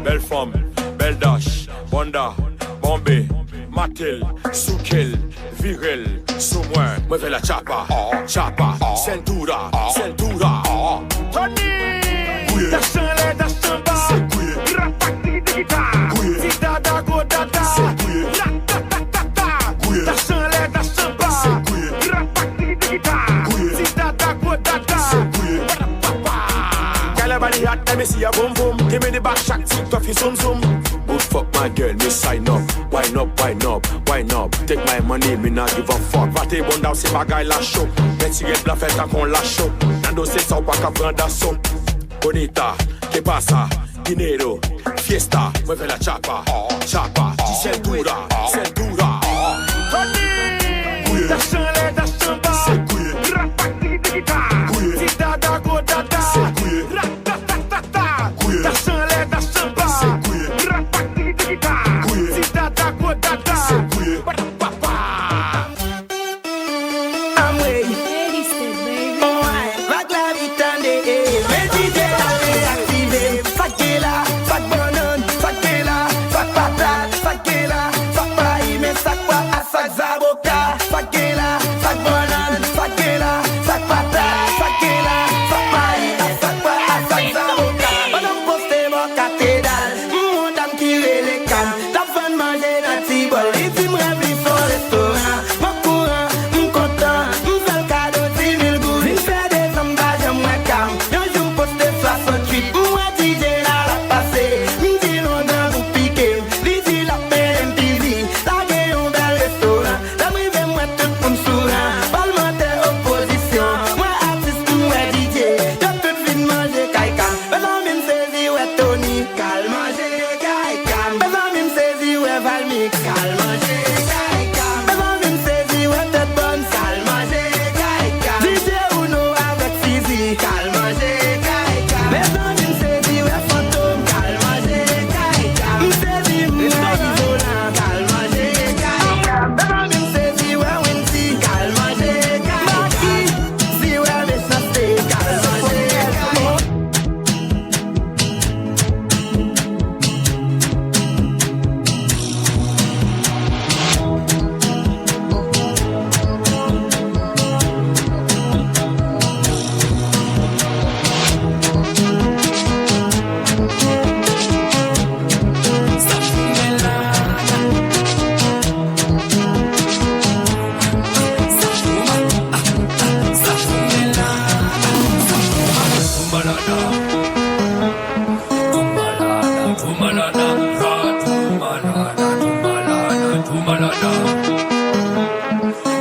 Belle femme, belle dash, Bonda, Bombay, Matil, Soukil, Viril, Soumouin, moi fais la chapa, chapa, Centura, Centura, Tony, Dachale, Dachamba, Rapati, Dita, Zita, Dago, Dada, Ratatata, Dachale, Dachamba, Rapati, Dita, Zita, Dago, Dada, Everybody hot, let me see a boom boom. Give me the back shot, tick tough, you zoom zoom. Good fuck my girl, me sign up. Wine up, wine up, wine up. Take my money, me not give a fuck. Va te bon down, c'est bagay la show. Mais si la fête qu'on la show. Nando c'est ça, pas qu'à prendre un son. Bonita, que pasa? Dinero, fiesta. Moi fais la chapa, chapa. Centura, centura. Tony, dachale, dachamba. Rapati, dita. Zita, dago, dada.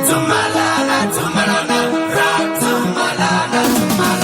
Tumalana, Tumalana, Tumalana,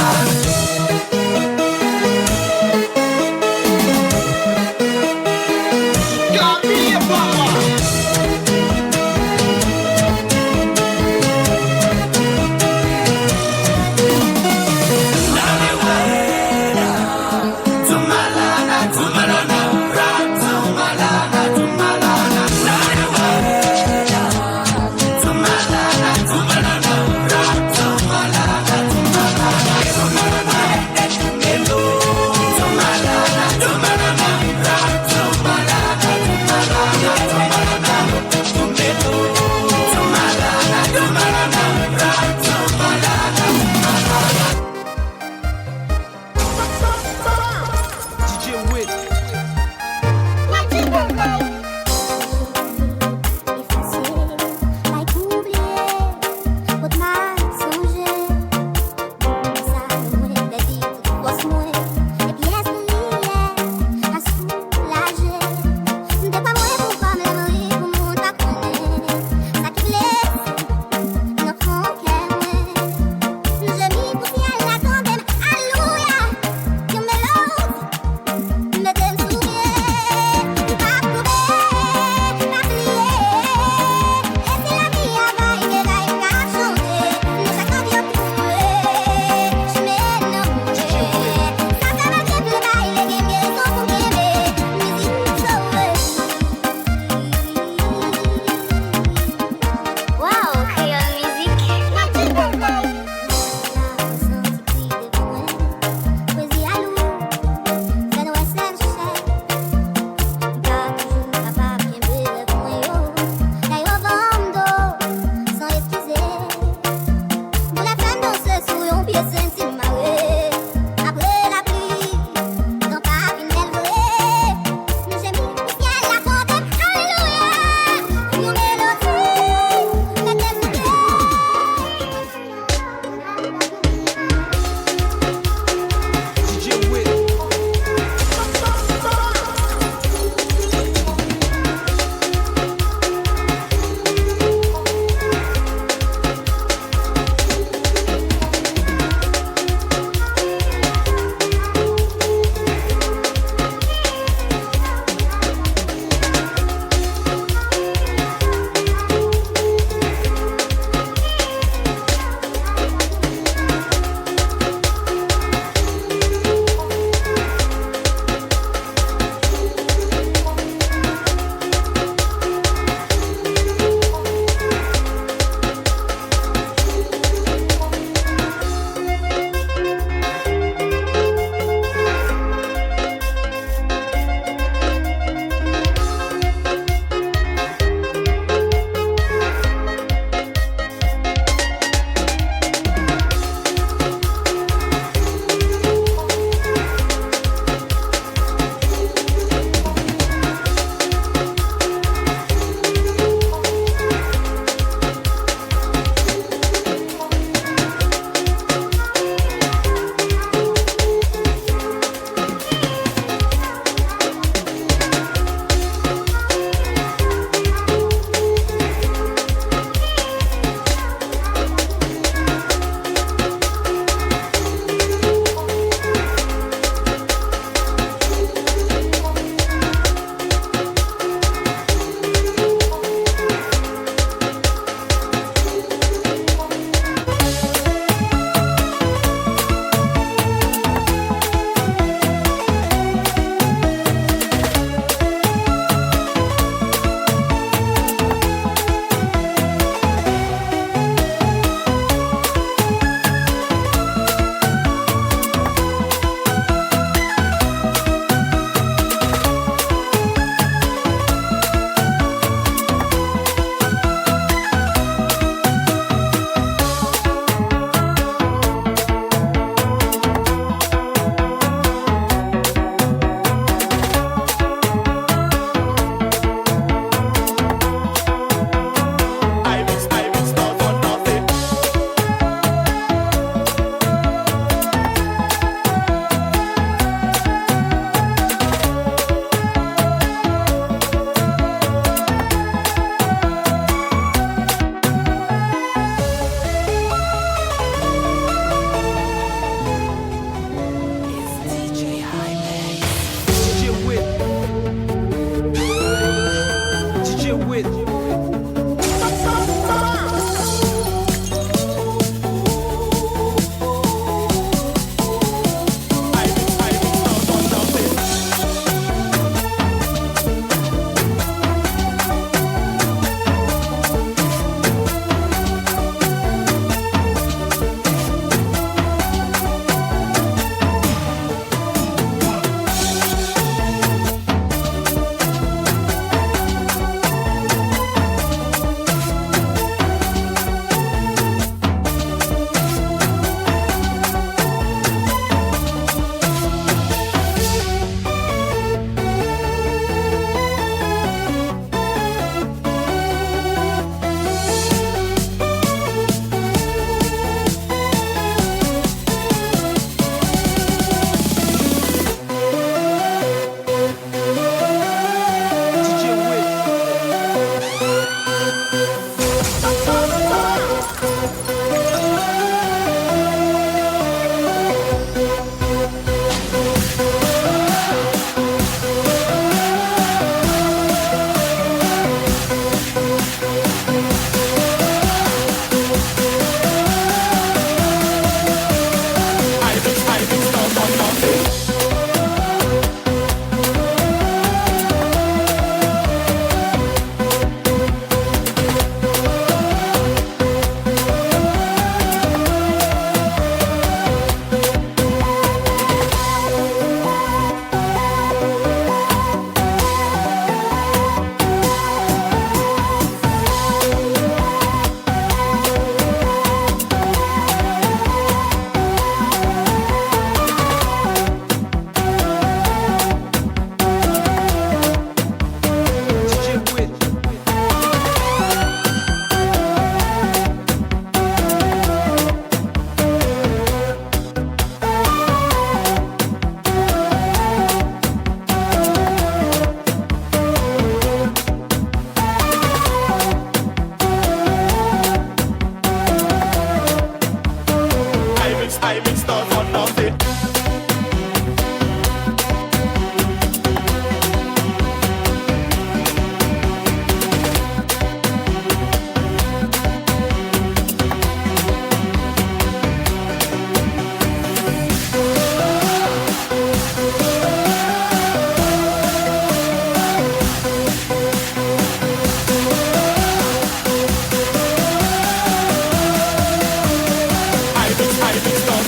Everybody please stop.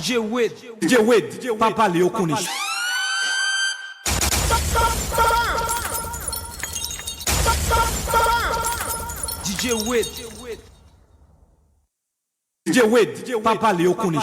DJ Wade, Papa Léo Koni. DJ Wade, Papa Léo Koni.